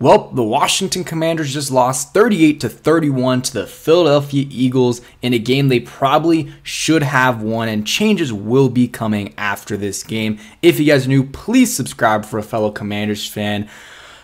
Well, the Washington Commanders just lost 38-31 to the Philadelphia Eagles in a game they probably should have won, and changes will be coming after this game. If you guys are new, please subscribe for a fellow Commanders fan.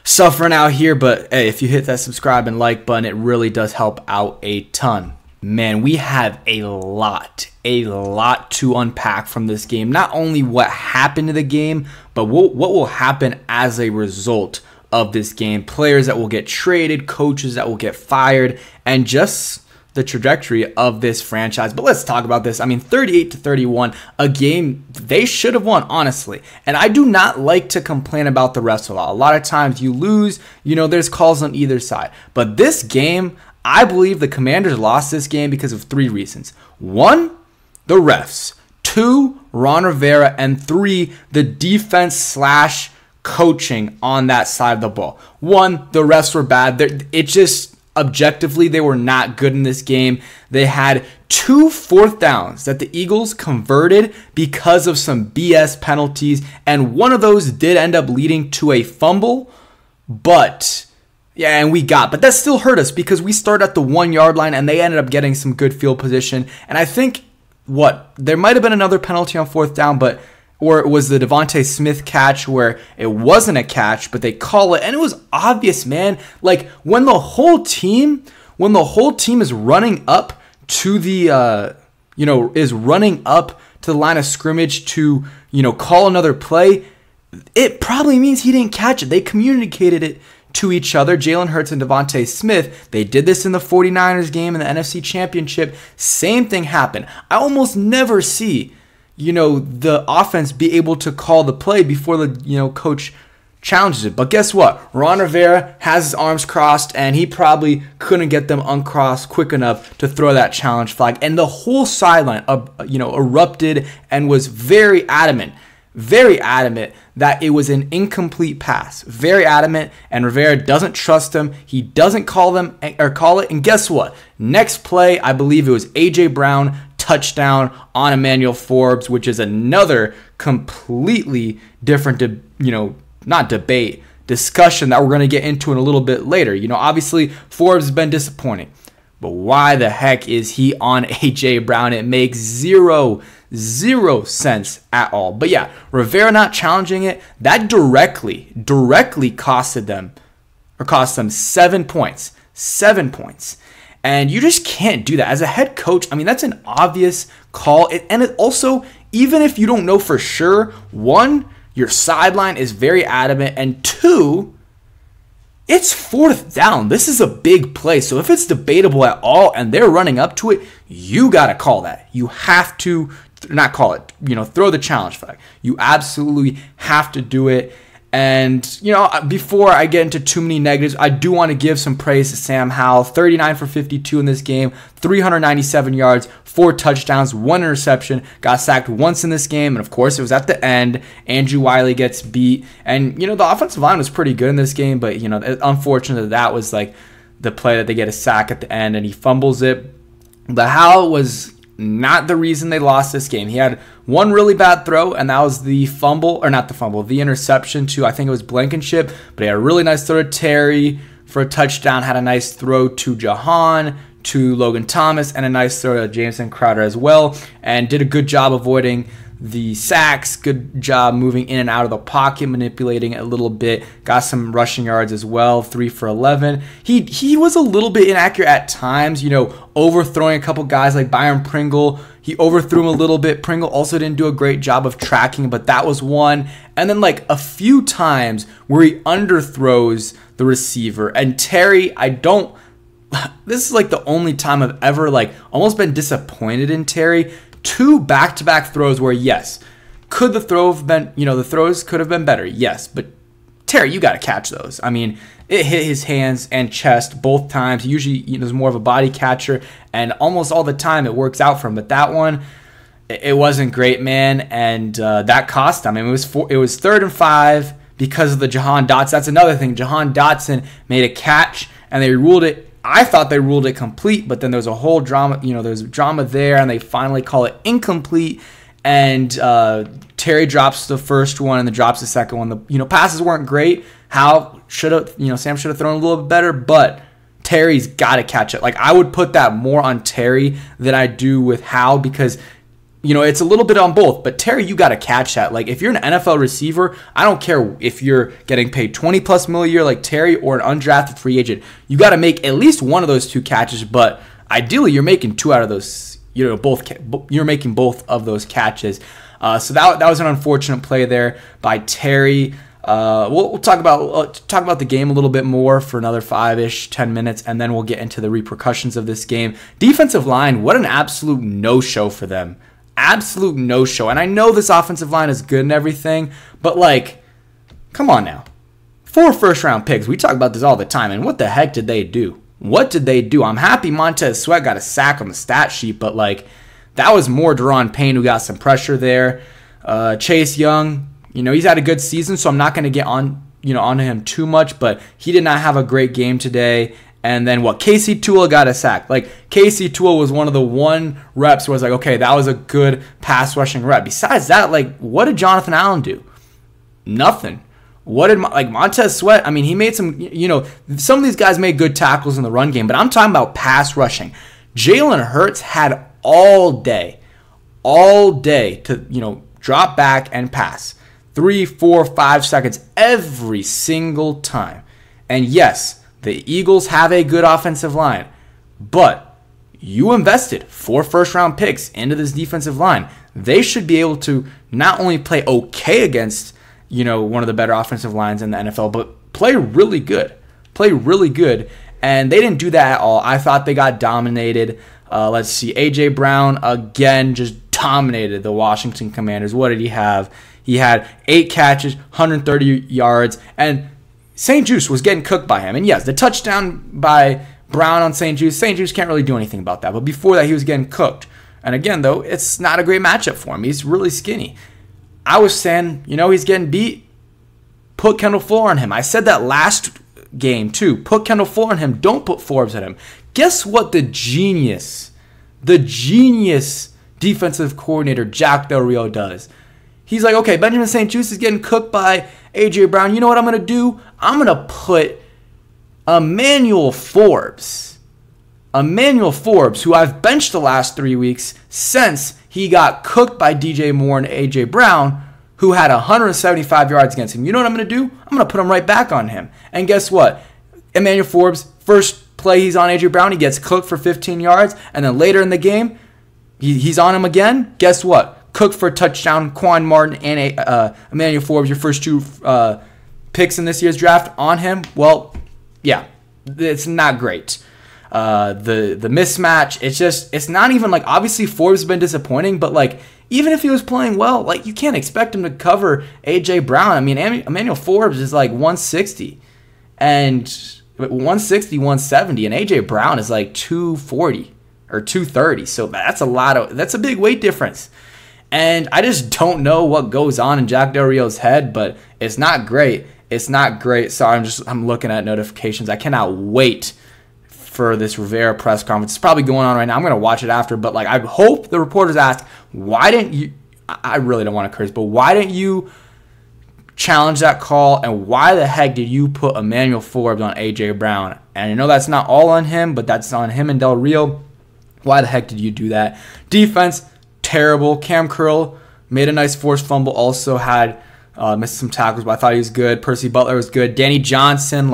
Suffering out here, but hey, if you hit that subscribe and like button, it really does help out a ton. Man, we have a lot to unpack from this game. Not only what happened to the game, but what will happen as a result of this game. Players that will get traded, coaches that will get fired, and just the trajectory of this franchise. But let's talk about this. I mean, 38-31, a game they should have won, honestly. And I do not like to complain about the refs a lot. A lot of times you lose, there's calls on either side. But this game, I believe the Commanders lost this game because of 3 reasons. 1, the refs. 2, Ron Rivera. And 3, the defense / coaching on that side of the ball. 1, the refs were bad. It just objectively they were not good in this game. They had 2 4th downs that the Eagles converted because of some BS penalties, and one of those did end up leading to a fumble. But that still hurt us because we started at the 1-yard line and they ended up getting some good field position. And I think there might have been another penalty on 4th down, or it was the seschmith catch where it wasn't a catch, but they call it, and it was obvious, man. Like when the whole team is running up to the line of scrimmage to call another play, it probably means he didn't catch it. They communicated it to each other. Jalen Hurts and seschmith, they did this in the 49ers game in the NFC Championship. Same thing happened. I almost never see the offense be able to call the play before the, coach challenges it. But guess what? Ron Rivera has his arms crossed, and he probably couldn't get them uncrossed quick enough to throw that challenge flag. And the whole sideline, erupted and was very adamant that it was an incomplete pass. Very adamant, and Rivera doesn't trust him. He doesn't call it. And guess what? Next play, I believe it was A.J. Brown, touchdown on Emmanuel Forbes, which is another completely different, discussion that we're going to get into in a little bit later. Obviously Forbes has been disappointing, but why the heck is he on A.J. Brown? It makes zero sense at all. But yeah, Rivera not challenging it, that directly cost them 7 points. 7 points. And you just can't do that. As a head coach, I mean, that's an obvious call. And it also, even if you don't know for sure, 1, your sideline is very adamant, and 2, it's 4th down. This is a big play. So if it's debatable at all and they're running up to it, you got to call that. You have to not call it, throw the challenge flag. You absolutely have to do it. And, before I get into too many negatives, I do want to give some praise to Sam Howell. 39 for 52 in this game, 397 yards, 4 touchdowns, 1 interception. Got sacked once in this game, and of course it was at the end. Andrew Wiley gets beat. And, the offensive line was pretty good in this game, but, unfortunately that was like the play that they get a sack at the end, and he fumbles it. But Howell was not the reason they lost this game. He had one really bad throw, and that was the interception to, I think it was Blankenship, but he had a really nice throw to Terry for a touchdown, had a nice throw to Jahan, to Logan Thomas, and a nice throw to Jameson Crowder as well, and did a good job avoiding the sacks, good job moving in and out of the pocket, manipulating it a little bit, got some rushing yards as well, 3 for 11. He was a little bit inaccurate at times, overthrowing a couple guys like Byron Pringle. He overthrew him a little bit. Pringle also didn't do a great job of tracking, but that was one. And then like a few times where he underthrows the receiver. And Terry, this is like the only time I've ever almost been disappointed in Terry. 2 back-to-back throws where, yes, could the throw have been, the throws could have been better, yes, but Terry, you got to catch those. I mean, it hit his hands and chest both times. He usually is more of a body catcher, and almost all the time it works out for him, but that one, it wasn't great, man, and that cost him. I mean, it was 3rd and 5 because of the Jahan Dotson. That's another thing. Jahan Dotson made a catch, and they ruled it. I thought they ruled it complete, but then there was a whole drama, there's drama there, and they finally call it incomplete. and Terry drops the first one and then drops the second one. The passes weren't great. Sam should have thrown a little bit better, but Terry's got to catch it. Like, I would put that more on Terry than I do with Hal, because it's a little bit on both. But Terry, you got to catch that. Like, if you're an NFL receiver, I don't care if you're getting paid $20+ million a year like Terry or an undrafted free agent. You got to make at least one of those two catches. But ideally, you're making two out of those. You're making both of those catches. So that was an unfortunate play there by Terry. We'll talk about the game a little bit more for another 10 minutes, and then we'll get into the repercussions of this game. Defensive line, what an absolute no-show for them. Absolute no-show. And I know this offensive line is good and everything, but come on now. 4 first-round picks. We talk about this all the time, and what the heck did they do? What did they do? I'm happy Montez Sweat got a sack on the stat sheet, but that was more Daron Payne who got some pressure there. Chase Young, he's had a good season, so I'm not going to get onto him too much, but he did not have a great game today. And then Casey Tua got a sack. Casey Tua was one of the one reps where I was like, okay, that was a good pass rushing rep. Besides that, what did Jonathan Allen do? Nothing. What did Montez Sweat? I mean, he made some, some of these guys made good tackles in the run game, but I'm talking about pass rushing. Jalen Hurts had all day to, drop back and pass. 3, 4, 5 seconds every single time. And yes, the Eagles have a good offensive line, but you invested 4 first-round picks into this defensive line. They should be able to not only play okay against, one of the better offensive lines in the NFL, but play really good. And they didn't do that at all. I thought they got dominated. Let's see. A.J. Brown, again, just dominated the Washington Commanders. What did he have? He had 8 catches, 130 yards, and St. Juice was getting cooked by him. And yes, the touchdown by Brown on St. Juice can't really do anything about that. But before that, he was getting cooked. And again, though, it's not a great matchup for him. He's really skinny. I was saying, he's getting beat. Put Kendall Fuller on him. I said that last game, too. Put Kendall Fuller on him. Don't put Forbes on him. Guess what the genius defensive coordinator Jack Del Rio does? He's like, okay, Benjamin St. Juice is getting cooked by A.J. Brown. You know what I'm going to do? I'm going to put Emmanuel Forbes, who I've benched the last 3 weeks since he got cooked by DJ Moore and A.J. Brown, who had 175 yards against him. You know what I'm going to do? I'm going to put him right back on him. And guess what? Emmanuel Forbes, first play he's on A.J. Brown, he gets cooked for 15 yards. And then later in the game, he's on him again. Guess what? Cooked for a touchdown. Quan Martin and Emmanuel Forbes, your first 2 picks in this year's draft, on him. Well, yeah, it's not great. The mismatch, it's not even obviously Forbes has been disappointing, but even if he was playing well, you can't expect him to cover A.J. Brown. I mean, Emmanuel Forbes is 160 and 160, 170, and A.J. Brown is 240 or 230. So that's a big weight difference. And I just don't know what goes on in Jack Del Rio's head, but it's not great. Sorry, I'm looking at notifications. I cannot wait for this Rivera press conference. It's probably going on right now. I'm going to watch it after, but I hope the reporters ask, why didn't you, I really don't want to curse, but why didn't you challenge that call, and why the heck did you put Emmanuel Forbes on A.J. Brown? And I know that's not all on him, but that's on him and Del Rio. Why the heck did you do that? Defense, terrible. Cam Curl made a nice forced fumble, also had missed some tackles, but I thought he was good. Percy Butler was good. Danny Johnson,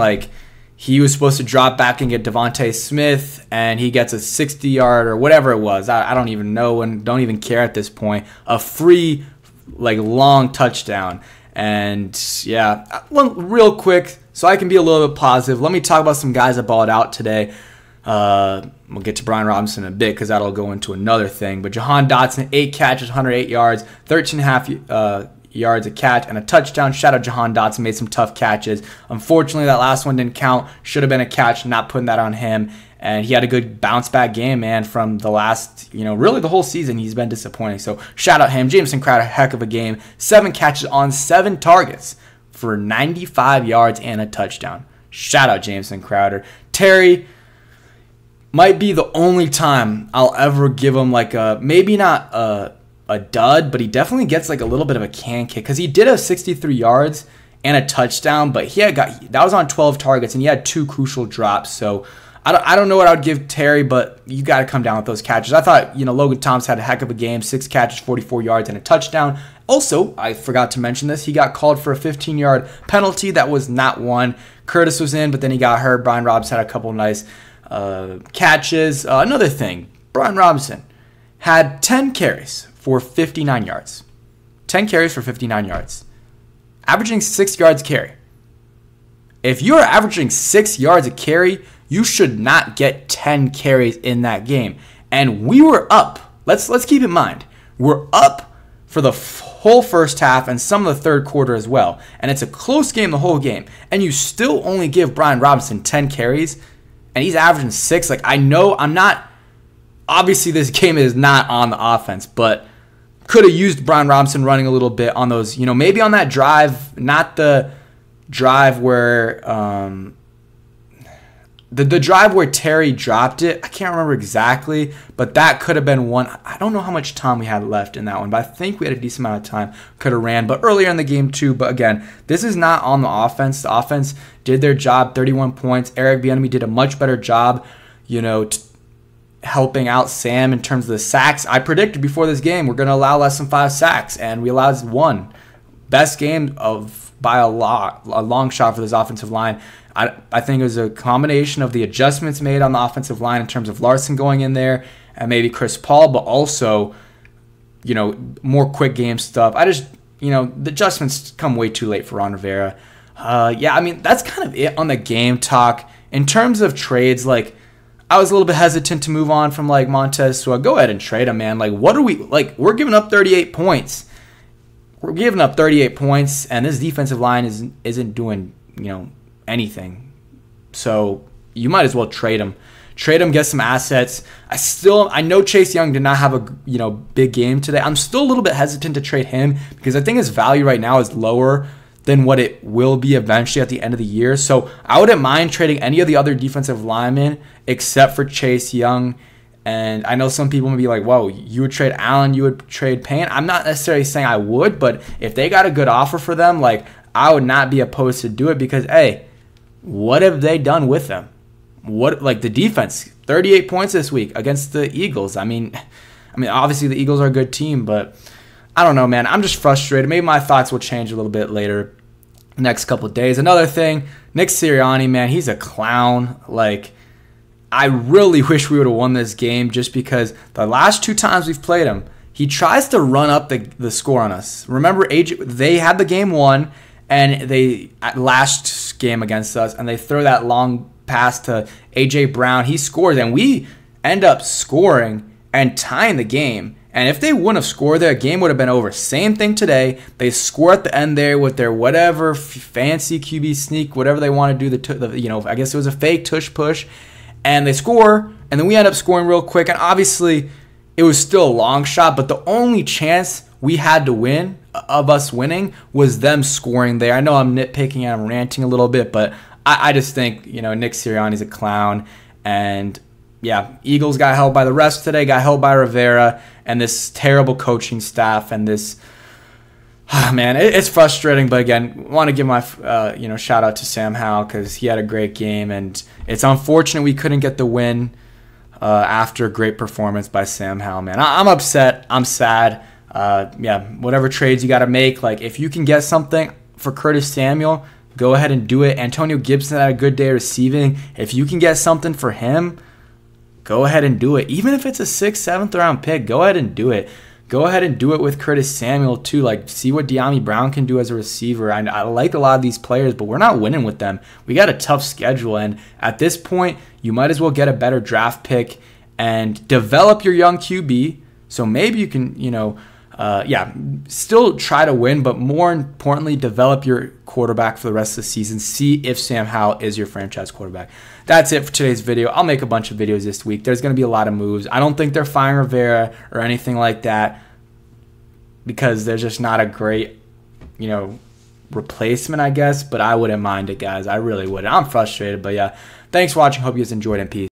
he was supposed to drop back and get Devontae Smith, and he gets a 60-yard or whatever it was. I don't even know and don't even care at this point. A free, long touchdown. And, yeah, real quick, so I can be a little bit positive, let me talk about some guys that balled out today. We'll get to Brian Robinson in a bit because that'll go into another thing. But Jahan Dotson, 8 catches, 108 yards, 13.5 yards a catch, and a touchdown. Shout out Jahan Dotson, made some tough catches. Unfortunately, that last one didn't count. Should have been a catch, not putting that on him. And he had a good bounce-back game, man, from the last, really the whole season. He's been disappointing. So shout out him. Jameson Crowder, heck of a game. 7 catches on 7 targets for 95 yards and a touchdown. Shout out Jameson Crowder. Terry might be the only time I'll ever give him maybe not a dud, but he definitely gets like a little bit of a can kick because he did have 63 yards and a touchdown, but that was on 12 targets and he had 2 crucial drops. So I don't know what I would give Terry, but you got to come down with those catches. I thought, Logan Thomas had a heck of a game, 6 catches, 44 yards, and a touchdown. Also, I forgot to mention this, he got called for a 15-yard penalty that was not one. Curtis was in, but then he got hurt. Brian Robinson had a couple nice catches. Another thing, Brian Robinson had 10 carries for 59 yards. 10 carries for 59 yards. Averaging 6 yards a carry. If you're averaging 6 yards a carry, you should not get 10 carries in that game. And we were up. Let's keep in mind, we're up for the whole first half and some of the third quarter as well. And it's a close game the whole game. And you still only give Brian Robinson 10 carries, and he's averaging 6. Like, I know I'm not, obviously this game is not on the offense, but could have used Brian Robinson running a little bit on those, maybe on that drive, not the drive where the drive where Terry dropped it. I can't remember exactly, but that could have been one. I don't know how much time we had left in that one, but I think we had a decent amount of time. Could have ran, but earlier in the game too. But again, this is not on the offense. The offense did their job, 31 points. Eric Bieniemy did a much better job, helping out Sam in terms of the sacks. I predicted before this game we're going to allow less than 5 sacks, and we allowed 1. Best game by a long shot for this offensive line. I think it was a combination of the adjustments made on the offensive line in terms of Larson going in there and maybe Chris Paul, but also, more quick game stuff. The adjustments come way too late for Ron Rivera. That's kind of it on the game talk. In terms of trades, I was a little bit hesitant to move on from Montez, so go ahead and trade him, man. What are we, we're giving up 38 points. We're giving up 38 points, and this defensive line isn't doing, anything. So you might as well trade him. Trade him, get some assets. I know Chase Young did not have a big game today. I'm still a little bit hesitant to trade him because I think his value right now is lower than what it will be eventually at the end of the year. So I wouldn't mind trading any of the other defensive linemen except for Chase Young. And I know some people may be like, whoa, you would trade Allen, you would trade Payne. I'm not necessarily saying I would, but if they got a good offer for them, I would not be opposed to do it because, hey, what have they done with them? The defense, 38 points this week against the Eagles. I mean, obviously the Eagles are a good team, but I don't know, man. I'm just frustrated. Maybe my thoughts will change a little bit later, next couple of days. Another thing, Nick Sirianni, man, he's a clown. I really wish we would have won this game just because the last 2 times we've played him, he tries to run up the score on us. Remember, they had the game won, and last game against us, and they throw that long pass to A.J. Brown. He scores, and we end up scoring and tying the game. And if they wouldn't have scored there, the game would have been over. Same thing today. They score at the end there with their whatever fancy QB sneak, whatever they want to do. I guess it was a fake tush push. And they score, and then we end up scoring real quick. And obviously, it was still a long shot, but the only chance we had to win, of us winning, was them scoring there. I know I'm nitpicking and I'm ranting a little bit, but I just think, Nick Sirianni's a clown. And, yeah, Eagles got held by the refs today, got held by Rivera, and this terrible coaching staff, and this... man, it's frustrating, but again, want to give my shout out to Sam Howell because he had a great game, and it's unfortunate we couldn't get the win after a great performance by Sam Howell. Man, I'm upset. I'm sad. Whatever trades you got to make, if you can get something for Curtis Samuel, go ahead and do it. Antonio Gibson had a good day receiving. If you can get something for him, go ahead and do it. Even if it's a 6th, 7th round pick, go ahead and do it. Go ahead and do it with Curtis Samuel, too. See what De'Ami Brown can do as a receiver. I like a lot of these players, but we're not winning with them. We got a tough schedule, and at this point, you might as well get a better draft pick and develop your young QB. So maybe you can, still try to win, but more importantly, develop your quarterback for the rest of the season. See if Sam Howell is your franchise quarterback. That's it for today's video. I'll make a bunch of videos this week. There's going to be a lot of moves. I don't think they're firing Rivera or anything like that because there's just not a great, replacement, I guess. But I wouldn't mind it, guys. I really wouldn't. I'm frustrated, but yeah. Thanks for watching. Hope you guys enjoyed, and peace.